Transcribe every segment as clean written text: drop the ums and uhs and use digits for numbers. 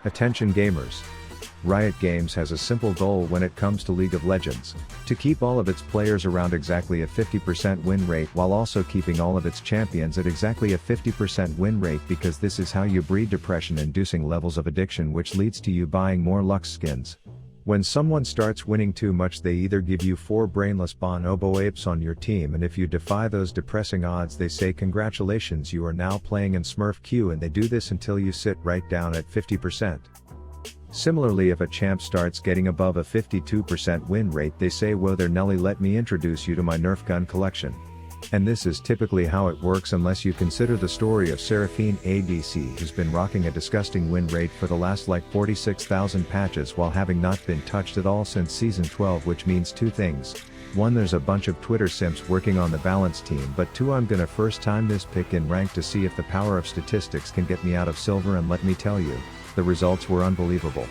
Attention gamers. Riot Games has a simple goal when it comes to League of Legends: to keep all of its players around exactly a 50% win rate while also keeping all of its champions at exactly a 50% win rate, because this is how you breed depression-inducing levels of addiction, which leads to you buying more Lux skins. When someone starts winning too much, they either give you 4 brainless bonobo apes on your team, and if you defy those depressing odds they say congratulations, you are now playing in Smurf Q, and they do this until you sit right down at 50%. Similarly, if a champ starts getting above a 52% win rate they say, whoa there Nelly, let me introduce you to my Nerf gun collection. And this is typically how it works, unless you consider the story of Seraphine ADC, who's been rocking a disgusting win rate for the last like 46,000 patches while having not been touched at all since season 12, which means 2 things. 1, there's a bunch of Twitter simps working on the balance team, but 2, I'm gonna first time this pick in rank to see if the power of statistics can get me out of silver, and let me tell you, the results were unbelievable.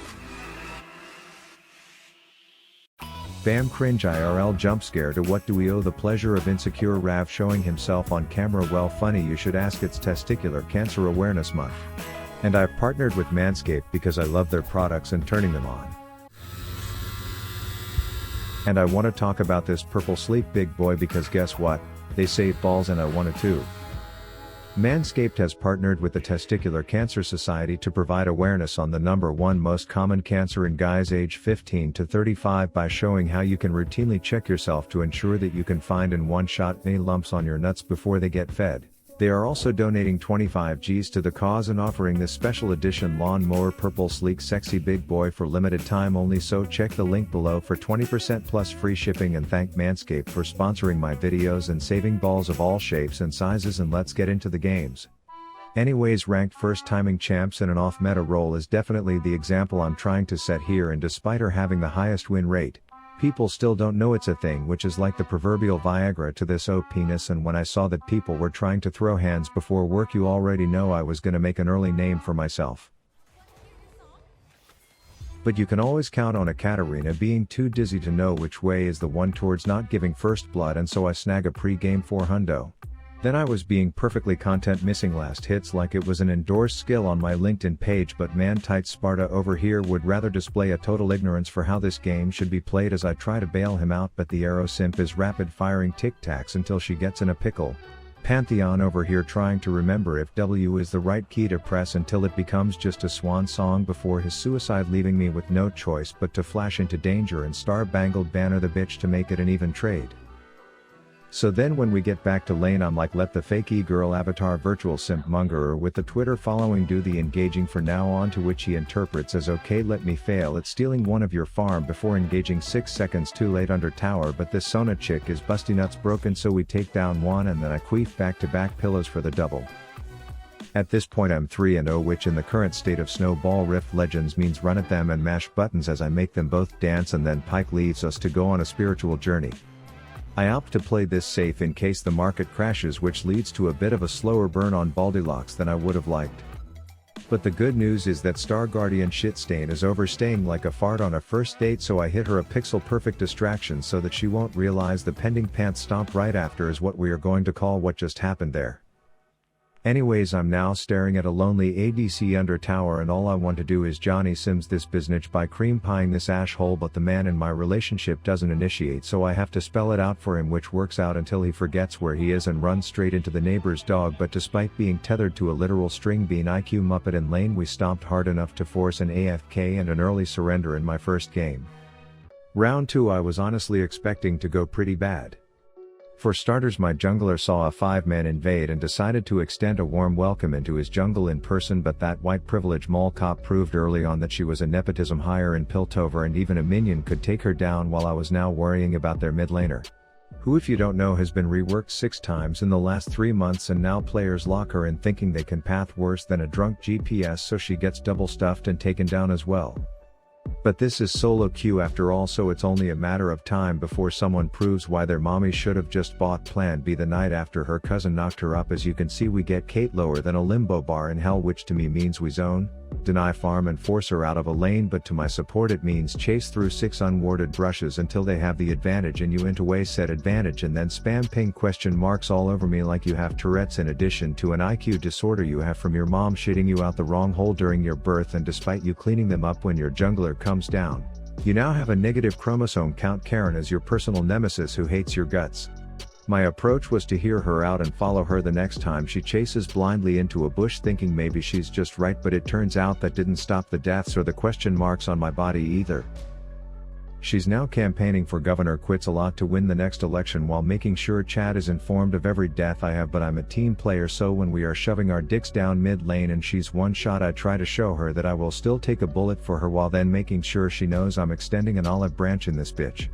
Bam, cringe IRL jump scare. To what do we owe the pleasure of insecure Rav showing himself on camera? Well, funny you should ask, it's Testicular Cancer Awareness Month. And I've partnered with Manscaped because I love their products and turning them on. And I want to talk about this purple sleep big boy because guess what? They save balls and I wanted to. Manscaped has partnered with the Testicular Cancer Society to provide awareness on the #1 most common cancer in guys age 15 to 35 by showing how you can routinely check yourself to ensure that you can find in one shot any lumps on your nuts before they get fed. They are also donating 25 Gs to the cause and offering this special edition lawnmower purple sleek sexy big boy for limited time only, so check the link below for 20% plus free shipping, and thank Manscaped for sponsoring my videos and saving balls of all shapes and sizes. And let's get into the games. Anyways, ranked first timing champs in an off meta role is definitely the example I'm trying to set here, and despite her having the highest win rate, people still don't know it's a thing, which is like the proverbial Viagra to this penis. And when I saw that people were trying to throw hands before work, you already know I was gonna make an early name for myself. But you can always count on a Katarina being too dizzy to know which way is the one towards not giving first blood, and so I snag a pre-game 400. Then I was being perfectly content missing last hits like it was an endorsed skill on my LinkedIn page, but man, tight Sparta over here would rather display a total ignorance for how this game should be played as I try to bail him out, but the arrow simp is rapid firing tic-tacs until she gets in a pickle. Pantheon over here trying to remember if W is the right key to press until it becomes just a swan song before his suicide, leaving me with no choice but to flash into danger and star-bangled banner the bitch to make it an even trade. So then when we get back to lane I'm like, let the fake e-girl avatar virtual simp mongerer with the Twitter following do the engaging for now on, to which he interprets as okay let me fail at stealing one of your farm before engaging 6 seconds too late under tower, but this Sona chick is busty nuts broken, so we take down one and then I queef back-to-back pillows for the double. At this point I'm 3-0, which in the current state of Snowball Rift Legends means run at them and mash buttons as I make them both dance, and then Pike leaves us to go on a spiritual journey. I opt to play this safe in case the market crashes, which leads to a bit of a slower burn on Baldylocks than I would have liked. But the good news is that Star Guardian Shitstain is overstaying like a fart on a first date, so I hit her a pixel perfect distraction so that she won't realize the pending pants stomp right after is what we are going to call what just happened there. Anyways, I'm now staring at a lonely ADC under tower, and all I want to do is Johnny Sims this biznitch by cream pieing this ash hole, but the man in my relationship doesn't initiate, so I have to spell it out for him, which works out until he forgets where he is and runs straight into the neighbor's dog. But despite being tethered to a literal string bean IQ Muppet in lane, we stomped hard enough to force an AFK and an early surrender in my first game. Round 2 I was honestly expecting to go pretty bad. For starters, my jungler saw a 5-man invade and decided to extend a warm welcome into his jungle in person, but that white privilege mall cop proved early on that she was a nepotism hire in Piltover, and even a minion could take her down, while I was now worrying about their mid laner, who, if you don't know, has been reworked 6 times in the last 3 months, and now players lock her in thinking they can path worse than a drunk GPS, so she gets double stuffed and taken down as well. But this is solo queue after all, so it's only a matter of time before someone proves why their mommy should have just bought Plan B the night after her cousin knocked her up. As you can see, we get Kate lower than a limbo bar in hell, which to me means we zone, deny, farm and force her out of a lane, but to my support it means chase through 6 unwarded brushes until they have the advantage and you into way said advantage and then spam ping question marks all over me like you have Tourette's, in addition to an IQ disorder you have from your mom shitting you out the wrong hole during your birth, and despite you cleaning them up when your jungler comes down, you now have a negative chromosome count Karen as your personal nemesis who hates your guts. My approach was to hear her out and follow her the next time she chases blindly into a bush, thinking maybe she's just right, but it turns out that didn't stop the deaths or the question marks on my body either. She's now campaigning for governor, quits a lot to win the next election while making sure Chad is informed of every death I have, but I'm a team player, so when we are shoving our dicks down mid lane and she's one shot, I try to show her that I will still take a bullet for her while then making sure she knows I'm extending an olive branch in this bitch.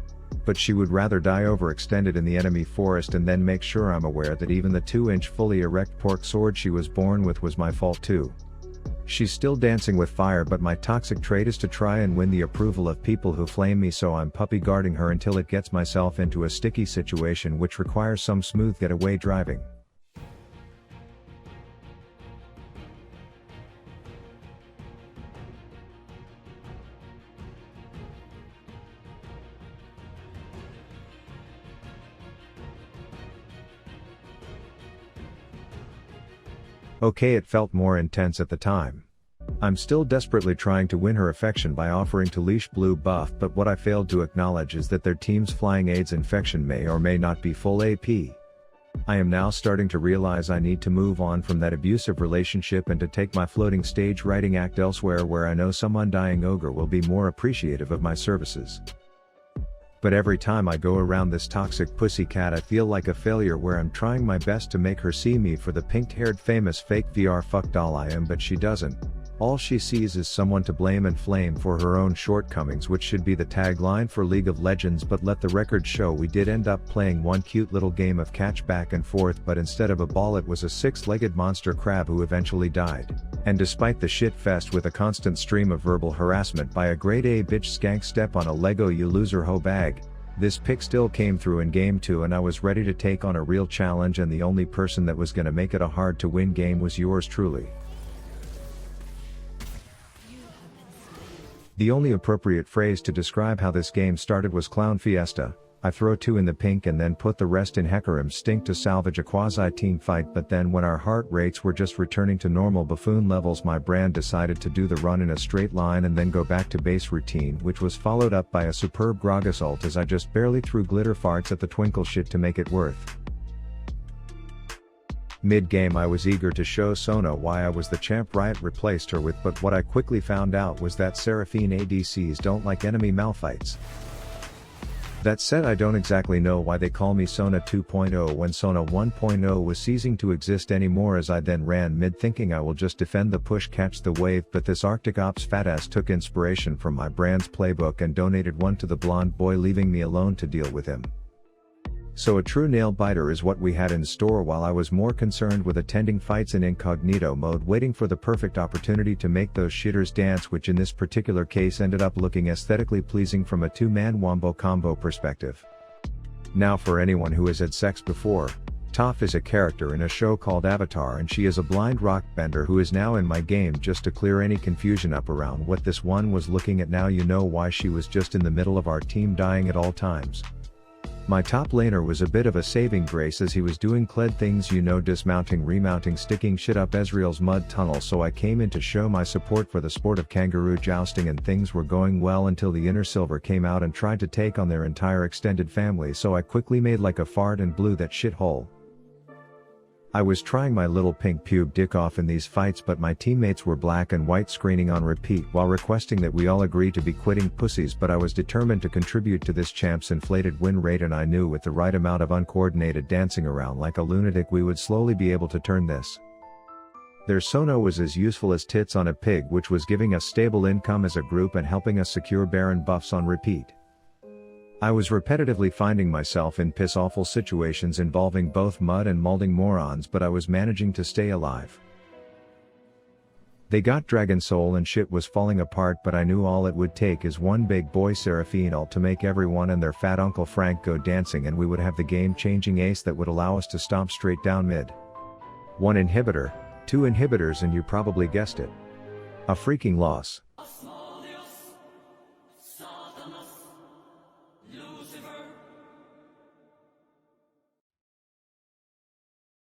But she would rather die overextended in the enemy forest, and then make sure I'm aware that even the 2-inch fully erect pork sword she was born with was my fault too. She's still dancing with fire, but my toxic trait is to try and win the approval of people who flame me, so I'm puppy guarding her until it gets myself into a sticky situation which requires some smooth getaway driving. Okay, it felt more intense at the time. I'm still desperately trying to win her affection by offering to leash blue buff, but what I failed to acknowledge is that their team's flying AIDS infection may or may not be full AP. I am now starting to realize I need to move on from that abusive relationship and to take my floating stage writing act elsewhere, where I know some undying ogre will be more appreciative of my services. But every time I go around this toxic pussycat I feel like a failure, where I'm trying my best to make her see me for the pink-haired famous fake VR fuck doll I am, but she doesn't. All she sees is someone to blame and flame for her own shortcomings, which should be the tagline for League of Legends, but let the record show we did end up playing one cute little game of catch back and forth, but instead of a ball it was a 6-legged monster crab who eventually died. And despite the shit fest with a constant stream of verbal harassment by a grade A bitch skank step on a Lego you loser hoe bag, this pick still came through in game 2 and I was ready to take on a real challenge, and the only person that was gonna make it a hard to win game was yours truly. The only appropriate phrase to describe how this game started was Clown Fiesta. I throw 2 in the pink and then put the rest in Hecarim stink to salvage a quasi-team fight, but then when our heart rates were just returning to normal buffoon levels, my brand decided to do the run in a straight line and then go back to base routine, which was followed up by a superb Gragas ult as I just barely threw glitter farts at the twinkle shit to make it worth. Mid-game I was eager to show Sona why I was the champ Riot replaced her with, but what I quickly found out was that Seraphine ADCs don't like enemy malfights. That said, I don't exactly know why they call me Sona 2.0 when Sona 1.0 was ceasing to exist anymore, as I then ran mid thinking I will just defend the push, catch the wave, but this Arctic Ops fatass took inspiration from my brand's playbook and donated one to the blonde boy, leaving me alone to deal with him. So a true nail biter is what we had in store, while I was more concerned with attending fights in incognito mode, waiting for the perfect opportunity to make those shitters dance, which in this particular case ended up looking aesthetically pleasing from a 2-man wombo combo perspective. Now, for anyone who has had sex before, Toph is a character in a show called Avatar, and she is a blind rock bender who is now in my game. Just to clear any confusion up around what this one was looking at, now you know why she was just in the middle of our team dying at all times. My top laner was a bit of a saving grace as he was doing Kled things, you know, dismounting, remounting, sticking shit up Ezreal's mud tunnel, so I came in to show my support for the sport of kangaroo jousting, and things were going well until the inner silver came out and tried to take on their entire extended family, so I quickly made like a fart and blew that shithole. I was trying my little pink pube dick off in these fights, but my teammates were black and white screening on repeat while requesting that we all agree to be quitting pussies, but I was determined to contribute to this champ's inflated win rate, and I knew with the right amount of uncoordinated dancing around like a lunatic we would slowly be able to turn this. Their Sona was as useful as tits on a pig, which was giving us stable income as a group and helping us secure Baron buffs on repeat. I was repetitively finding myself in piss-awful situations involving both mud and molding morons, but I was managing to stay alive. They got Dragon Soul and shit was falling apart, but I knew all it would take is one big boy Seraphine ult to make everyone and their fat Uncle Frank go dancing, and we would have the game-changing ace that would allow us to stomp straight down mid. 1 inhibitor, 2 inhibitors, and you probably guessed it. A freaking loss.